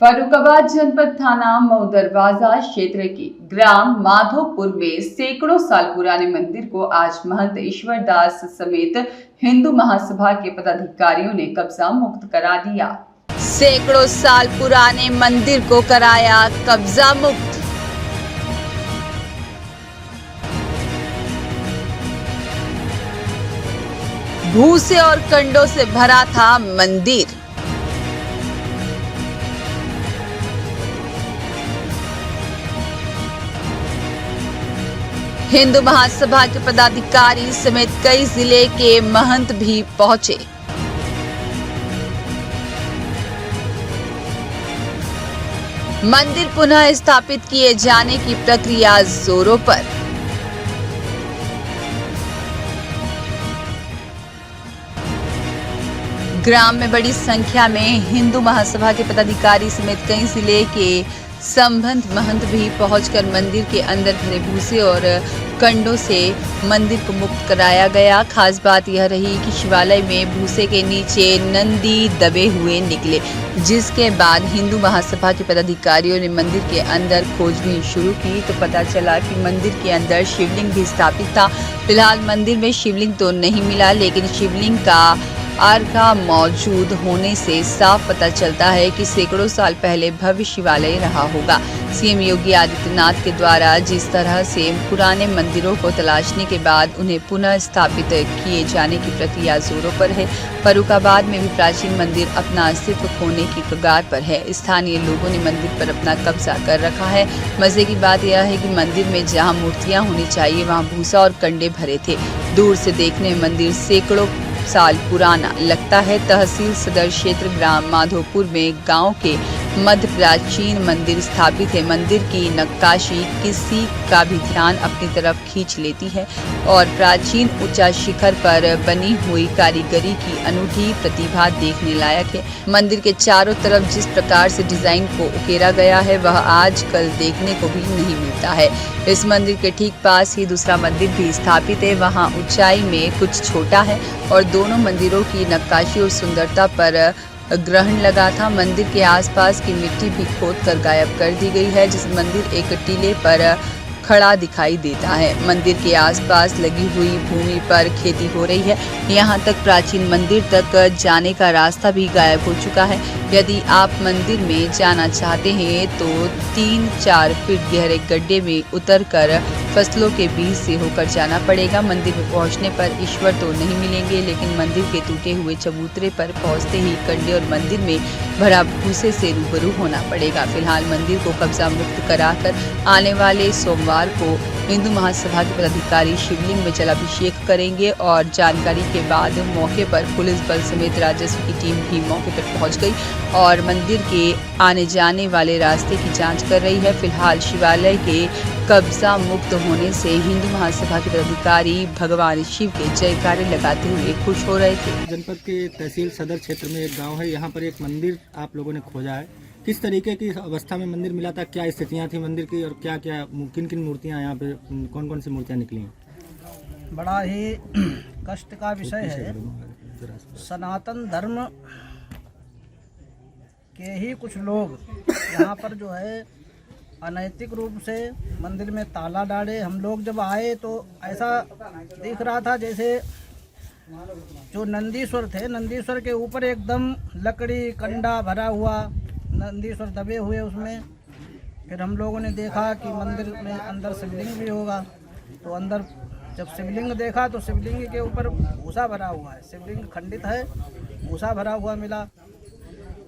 फर्रुखाबाद जनपद थाना मऊ दरवाजा क्षेत्र के ग्राम माधोपुर में सैकड़ों साल पुराने मंदिर को आज महंत ईश्वरदास समेत हिंदू महासभा के पदाधिकारियों ने कब्जा मुक्त करा दिया। सैकड़ों साल पुराने मंदिर को कराया कब्जा मुक्त। भूसे और कंडों से भरा था मंदिर। हिंदू महासभा के पदाधिकारी समेत कई जिले के महंत भी पहुंचे। मंदिर पुनः स्थापित किए जाने की प्रक्रिया जोरों पर। ग्राम में बड़ी संख्या में हिंदू महासभा के पदाधिकारी समेत कई जिले के संबंध महंत भी पहुंचकर मंदिर के अंदर भरे भूसे और कंडों से मंदिर को मुक्त कराया गया। खास बात यह रही कि शिवालय में भूसे के नीचे नंदी दबे हुए निकले, जिसके बाद हिंदू महासभा के पदाधिकारियों ने मंदिर के अंदर खोजबीन शुरू की तो पता चला कि मंदिर के अंदर शिवलिंग भी स्थापित था। फिलहाल मंदिर में शिवलिंग तो नहीं मिला, लेकिन शिवलिंग का अर्घा मौजूद होने से साफ पता चलता है कि सैकड़ों साल पहले भव्य शिवालय रहा होगा। सीएम योगी आदित्यनाथ के द्वारा जिस तरह से पुराने मंदिरों को तलाशने के बाद उन्हें पुनः स्थापित किए जाने की प्रक्रिया जोरों पर है, फर्रुखाबाद में भी प्राचीन मंदिर अपना अस्तित्व खोने की कगार पर है। स्थानीय लोगों ने मंदिर पर अपना कब्जा कर रखा है। मजे की बात यह है कि मंदिर में जहां मूर्तियां होनी चाहिए वहां भूसा और कंडे भरे थे। दूर से देखने में मंदिर सैकड़ों साल पुराना लगता है। तहसील सदर क्षेत्र ग्राम माधोपुर में गांव के मध्य प्राचीन मंदिर स्थापित है। मंदिर की नक्काशी किसी का भी ध्यान अपनी तरफ खींच लेती है और प्राचीन ऊंचा शिखर पर बनी हुई कारीगरी की अनूठी प्रतिभा देखने लायक है। मंदिर के चारों तरफ जिस प्रकार से डिजाइन को उकेरा गया है वह आजकल देखने को भी नहीं मिलता है। इस मंदिर के ठीक पास ही दूसरा मंदिर भी स्थापित है। वहां ऊंचाई में कुछ छोटा है और दोनों मंदिरों की नक्काशी और सुंदरता पर ग्रहण लगा था। मंदिर के आसपास की मिट्टी भी खोदकर गायब कर दी गई है, जिस मंदिर एक टीले पर खड़ा दिखाई देता है। मंदिर के आसपास लगी हुई भूमि पर खेती हो रही है। यहाँ तक प्राचीन मंदिर तक जाने का रास्ता भी गायब हो चुका है। यदि आप मंदिर में जाना चाहते हैं तो 3-4 फीट गहरे गड्ढे में उतरकर फसलों के बीच से होकर जाना पड़ेगा। मंदिर में पहुंचने पर ईश्वर तो नहीं मिलेंगे, लेकिन मंदिर के टूटे हुए चबूतरे पर पहुंचते ही कंडे और मंदिर में भरा भूसे से रूबरू होना पड़ेगा। फिलहाल मंदिर को कब्जा मुक्त कराकर आने वाले सोमवार को हिंदू महासभा के पदाधिकारी शिवलिंग में जलाभिषेक करेंगे और जानकारी के बाद मौके पर पुलिस बल समेत राजस्व की टीम भी मौके पर पहुंच गई और मंदिर के आने जाने वाले रास्ते की जांच कर रही है। फिलहाल शिवालय के कब्जा मुक्त होने से हिंदू महासभा के पदाधिकारी भगवान शिव के जयकारे लगाते हुए खुश हो रहे थे। जनपद के तहसील सदर क्षेत्र में एक गांव है, यहाँ पर एक मंदिर आप लोगों ने खोजा है। किस तरीके की अवस्था में मंदिर मिला था, क्या स्थितियाँ थी मंदिर की और क्या क्या किन किन मूर्तियाँ यहाँ पे कौन कौन सी मूर्तियाँ निकली हैं? बड़ा ही कष्ट का विषय है। सनातन धर्म के ही कुछ लोग यहाँ पर जो है अनैतिक रूप से मंदिर में ताला डाले। हम लोग जब आए तो ऐसा दिख रहा था जैसे जो नंदीश्वर थे, नंदीश्वर के ऊपर एकदम लकड़ी कंडा भरा हुआ, नंदीश्वर दबे हुए उसमें। फिर हम लोगों ने देखा कि मंदिर में अंदर शिवलिंग भी होगा, तो अंदर जब शिवलिंग देखा तो शिवलिंग के ऊपर भूसा भरा हुआ है। शिवलिंग खंडित है, भूसा भरा हुआ मिला।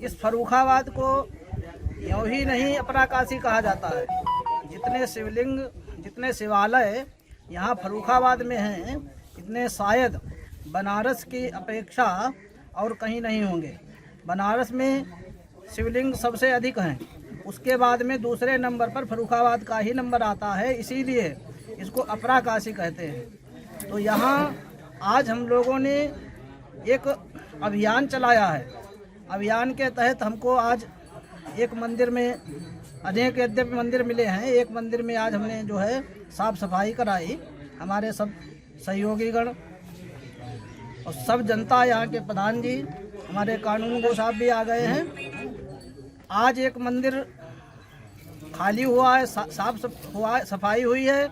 इस फर्रुखाबाद को यूँ ही नहीं अपना काशी कहा जाता है। जितने शिवलिंग, जितने शिवालय यहाँ फर्रुखाबाद में हैं, इतने शायद बनारस की अपेक्षा और कहीं नहीं होंगे। बनारस में शिवलिंग सबसे अधिक हैं, उसके बाद में दूसरे नंबर पर फर्रुखाबाद का ही नंबर आता है, इसीलिए इसको अपरा काशी कहते हैं। तो यहाँ आज हम लोगों ने एक अभियान चलाया है। अभियान के तहत हमको आज एक मंदिर में, अनेक यद्यपि मंदिर मिले हैं, एक मंदिर में आज हमने जो है साफ सफाई कराई। हमारे सब सहयोगीगण और सब जनता, यहाँ के प्रधान जी, हमारे कानून गो साहब भी आ गए हैं। आज एक मंदिर खाली हुआ है, सफाई हुई है।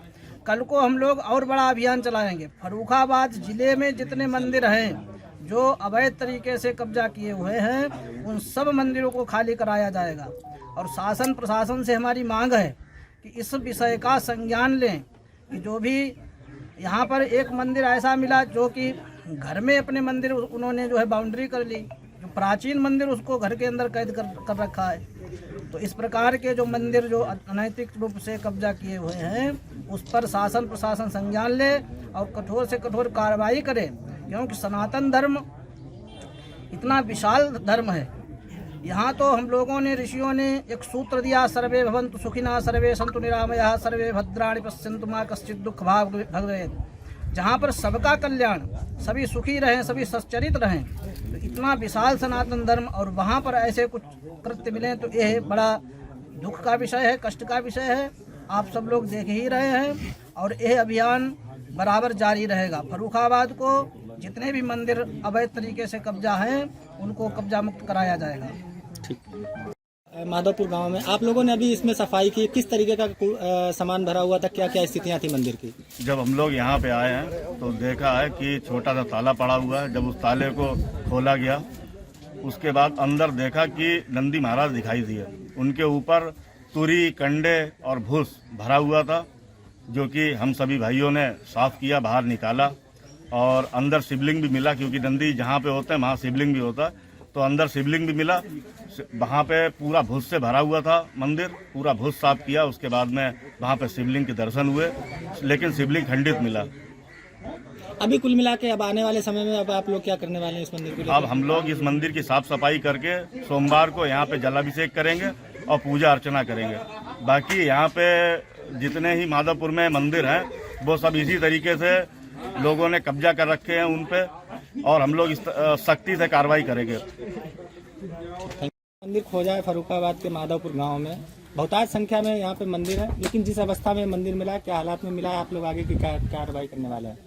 कल को हम लोग और बड़ा अभियान चलाएंगे। फर्रुखाबाद जिले में जितने मंदिर हैं जो अवैध तरीके से कब्जा किए हुए हैं, उन सब मंदिरों को खाली कराया जाएगा। और शासन प्रशासन से हमारी मांग है कि इस विषय का संज्ञान लें कि जो भी यहाँ पर एक मंदिर ऐसा मिला जो कि घर में अपने मंदिर उन्होंने जो है बाउंड्री कर ली, जो प्राचीन मंदिर उसको घर के अंदर कैद कर रखा है। तो इस प्रकार के जो मंदिर जो अनैतिक रूप से कब्जा किए हुए हैं, उस पर शासन प्रशासन संज्ञान ले और कठोर से कठोर कार्रवाई करे, क्योंकि सनातन धर्म इतना विशाल धर्म है। यहाँ तो हम लोगों ने, ऋषियों ने एक सूत्र दिया, सर्वे भवन्तु सुखिनः सर्वे सन्तु निरामयाः सर्वे भद्राणि पश्यन्तु मा कश्चित् दुःख भाग् भवेत्। जहाँ पर सबका कल्याण, सभी सुखी रहें, सभी सच्चरित रहें। तो इतना विशाल सनातन धर्म और वहाँ पर ऐसे कुछ कृत्य मिले तो यह बड़ा दुख का विषय है, कष्ट का विषय है। आप सब लोग देख ही रहे हैं और यह अभियान बराबर जारी रहेगा। फर्रुखाबाद को जितने भी मंदिर अवैध तरीके से कब्जा हैं उनको कब्जा मुक्त कराया जाएगा। ठीक। माधोपुर गांव में आप लोगों ने अभी इसमें सफाई की, किस तरीके का सामान भरा हुआ था, क्या क्या स्थितियां थी मंदिर की? जब हम लोग यहाँ पे आए हैं तो देखा है कि छोटा सा ताला पड़ा हुआ है। जब उस ताले को खोला गया, उसके बाद अंदर देखा कि नंदी महाराज दिखाई दिए। उनके ऊपर तुरी, कंडे और भूस भरा हुआ था, जो कि हम सभी भाइयों ने साफ किया, बाहर निकाला। और अंदर शिवलिंग भी मिला, क्योंकि नंदी जहाँ पे होते हैं वहाँ शिवलिंग भी होता है। तो अंदर शिवलिंग भी मिला। वहाँ पे पूरा भूस से भरा हुआ था मंदिर, पूरा भूस साफ किया। उसके बाद में वहाँ पे शिवलिंग के दर्शन हुए, लेकिन शिवलिंग खंडित मिला। अभी कुल मिला के अब आने वाले समय में अब आप लोग क्या करने वाले हैं इस मंदिर को? अब हम लोग इस मंदिर की साफ सफाई करके सोमवार को यहाँ पे जलाभिषेक करेंगे और पूजा अर्चना करेंगे। बाकी यहाँ पे जितने ही माधोपुर में मंदिर हैं वो सब इसी तरीके से लोगों ने कब्जा कर रखे हैं उन पे, और हम लोग इस सख्ती से कार्रवाई करेंगे। मंदिर खोजा है फर्रुखाबाद के माधोपुर गांव में, बहुतायत संख्या में यहाँ पे मंदिर है, लेकिन जिस अवस्था में मंदिर मिला, क्या हालात में मिला है, आप लोग आगे की कार्रवाई करने वाले हैं?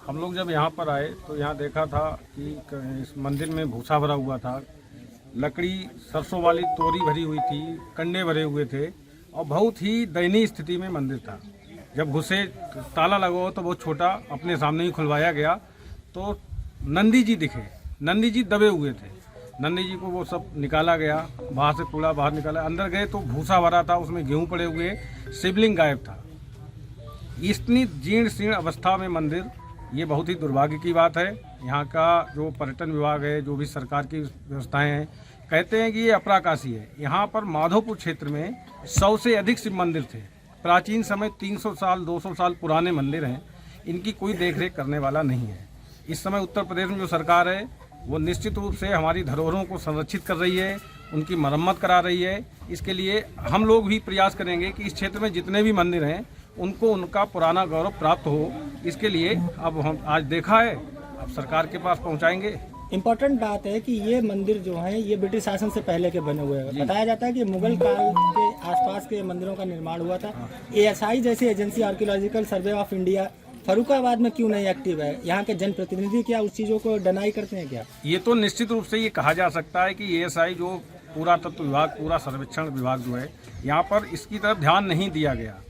हम लोग जब यहाँ पर आए तो यहाँ देखा था कि इस मंदिर में भूसा भरा हुआ था, लकड़ी सरसों वाली तोरी भरी हुई थी, कंडे भरे हुए थे और बहुत ही दयनीय स्थिति में मंदिर था। जब घुसे, ताला लगा हो तो बहुत छोटा, अपने सामने ही खुलवाया गया तो नंदी जी दिखे। नंदी जी दबे हुए थे। नंदी जी को वो सब निकाला गया, बाहर से कूड़ा बाहर निकाला। अंदर गए तो भूसा भरा था, उसमें गेहूं पड़े हुए, शिवलिंग गायब था। इतनी जीर्ण शीर्ण अवस्था में मंदिर, ये बहुत ही दुर्भाग्य की बात है। यहाँ का जो पर्यटन विभाग है, जो भी सरकार की व्यवस्थाएं हैं, कहते हैं कि ये अपराकाशी है। यहाँ पर माधोपुर क्षेत्र में 100 से अधिक शिव मंदिर थे। प्राचीन समय 300 साल 200 साल पुराने मंदिर हैं, इनकी कोई देखरेख करने वाला नहीं है। इस समय उत्तर प्रदेश में जो सरकार है वो निश्चित रूप से हमारी धरोहरों को संरक्षित कर रही है, उनकी मरम्मत करा रही है। इसके लिए हम लोग भी प्रयास करेंगे कि इस क्षेत्र में जितने भी मंदिर हैं उनको उनका पुराना गौरव प्राप्त हो। इसके लिए अब हम आज देखा है, अब सरकार के पास पहुंचाएंगे। इम्पोर्टेंट बात है कि ये मंदिर जो है ये ब्रिटिश शासन से पहले के बने हुए हैं। बताया जाता है कि मुगल काल के आसपास के मंदिरों का निर्माण हुआ था। ASI जैसी agency, archaeological survey of India, Farrukhabad में क्यों नहीं एक्टिव है? यहाँ के जनप्रतिनिधि क्या उस चीज़ों को डिनाई करते हैं क्या? ये तो निश्चित रूप से ये कहा जा सकता है कि ASI जो पुरातत्व विभाग, पूरा सर्वेक्षण विभाग जो है, यहाँ पर इसकी तरफ ध्यान नहीं दिया गया।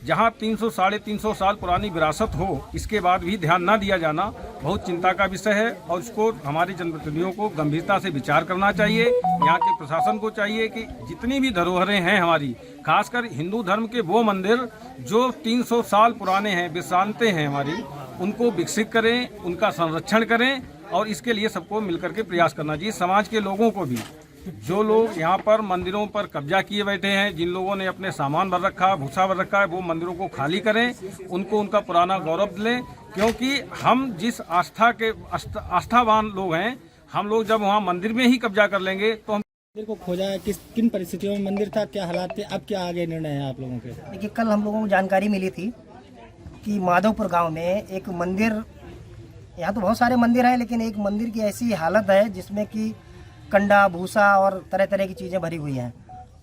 जहाँ 300 साढ़े 300 साल पुरानी विरासत हो, इसके बाद भी ध्यान ना दिया जाना बहुत चिंता का विषय है और इसको हमारे जनप्रतिनिधियों को गंभीरता से विचार करना चाहिए। यहाँ के प्रशासन को चाहिए कि जितनी भी धरोहरें हैं हमारी, खासकर हिंदू धर्म के वो मंदिर जो 300 साल पुराने हैं, विश्रांतें हैं हमारी, उनको विकसित करें, उनका संरक्षण करें और इसके लिए सबको मिलकर के प्रयास करना चाहिए। समाज के लोगों को भी, जो लोग यहाँ पर मंदिरों पर कब्जा किए बैठे हैं, जिन लोगों ने अपने सामान भर रखा, भूसा भर रखा है, वो मंदिरों को खाली करें, उनको उनका पुराना गौरव लें। क्योंकि हम जिस आस्थावान लोग हैं, हम लोग जब वहाँ मंदिर में ही कब्जा कर लेंगे तो हम मंदिर को खोजा है, किन परिस्थितियों में मंदिर था, क्या हालात थे, अब क्या आगे निर्णय है आप लोगों के? देखिए, कल हम लोगों को जानकारी मिली थी कि माधोपुर गांव में एक मंदिर, यहाँ तो बहुत सारे मंदिर हैं, लेकिन एक मंदिर की ऐसी हालत है जिसमें कि कंडा, भूसा और तरह तरह की चीज़ें भरी हुई हैं।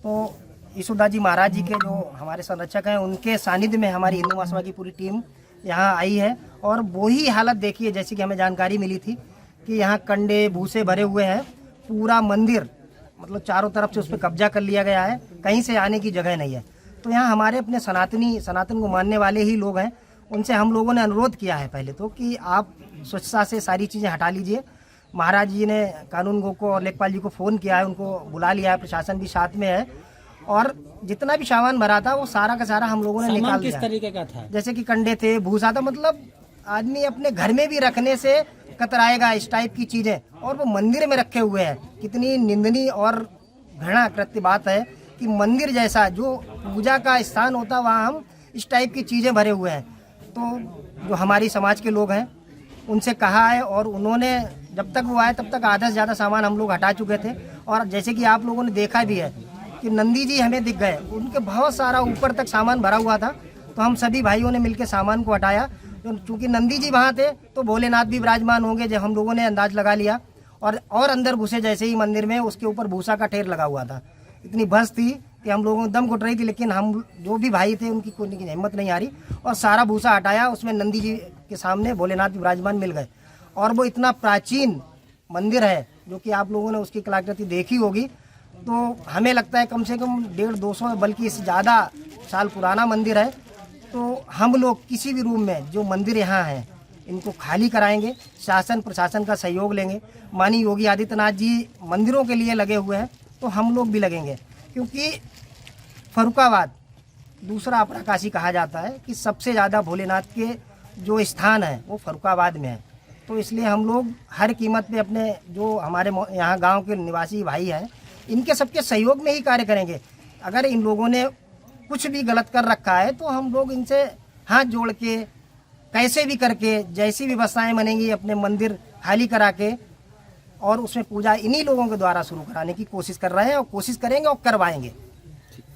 तो यशोदास जी महाराज जी के जो हमारे संरक्षक हैं, उनके सानिध्य में हमारी हिंदू महासभा की पूरी टीम यहाँ आई है और वही हालत देखिए जैसी कि हमें जानकारी मिली थी कि यहाँ कंडे, भूसे भरे हुए हैं। पूरा मंदिर मतलब चारों तरफ से उस पर कब्जा कर लिया गया है, कहीं से आने की जगह नहीं है। तो यहाँ हमारे अपने सनातन को मानने वाले ही लोग हैं, उनसे हम लोगों ने अनुरोध किया है पहले तो कि आप स्वच्छता से सारी चीज़ें हटा लीजिए। महाराज जी ने कानून गो को और लेखपाल जी को फ़ोन किया है, उनको बुला लिया है, प्रशासन भी साथ में है, और जितना भी सामान भरा था वो सारा का सारा हम लोगों ने निकाल दिया। किस तरीके का था? जैसे कि कंडे थे, भूसा था, मतलब आदमी अपने घर में भी रखने से कतराएगा इस टाइप की चीज़ें, और वो मंदिर में रखे हुए हैं। कितनी निंदनीय और घृणा कृत्य बात है कि मंदिर जैसा जो पूजा का स्थान होता वहाँ हम इस टाइप की चीज़ें भरे हुए हैं। तो जो हमारी समाज के लोग हैं उनसे कहा है, और उन्होंने जब तक वो आए तब तक आधा से ज़्यादा सामान हम लोग हटा चुके थे। और जैसे कि आप लोगों ने देखा भी है कि नंदी जी हमें दिख गए, उनके बहुत सारा ऊपर तक सामान भरा हुआ था, तो हम सभी भाइयों ने मिलकर सामान को हटाया। चूँकि नंदी जी वहाँ थे तो भोलेनाथ भी विराजमान होंगे, जब हम लोगों ने अंदाज लगा लिया। और अंदर घुसे जैसे ही मंदिर में, उसके ऊपर भूसा का ढेर लगा हुआ था। इतनी भस थी कि हम लोगों को दम घुट रही थी, लेकिन हम जो भी भाई थे उनकी कोई की हिम्मत नहीं आ रही, और सारा भूसा हटाया। उसमें नंदी जी के सामने भोलेनाथ विराजमान मिल गए। और वो इतना प्राचीन मंदिर है जो कि आप लोगों ने उसकी कलाकृति देखी होगी, तो हमें लगता है कम से कम 150-200 बल्कि इससे ज़्यादा साल पुराना मंदिर है। तो हम लोग किसी भी रूप में जो मंदिर यहाँ हैं इनको खाली कराएंगे, शासन प्रशासन का सहयोग लेंगे। माननीय योगी आदित्यनाथ जी मंदिरों के लिए लगे हुए हैं, तो हम लोग भी लगेंगे, क्योंकि फर्रुखाबाद दूसरा अपना काशी कहा जाता है कि सबसे ज़्यादा भोलेनाथ के जो स्थान है वो फर्रुखाबाद में है। तो इसलिए हम लोग हर कीमत पे अपने जो हमारे यहाँ गांव के निवासी भाई हैं इनके सबके सहयोग में ही कार्य करेंगे। अगर इन लोगों ने कुछ भी गलत कर रखा है तो हम लोग इनसे हाथ जोड़ के कैसे भी करके जैसी व्यवस्थाएं बनेंगी अपने मंदिर खाली करा के और उसमें पूजा इन्हीं लोगों के द्वारा शुरू कराने की कोशिश कर रहे हैं, और कोशिश करेंगे और करवाएंगे।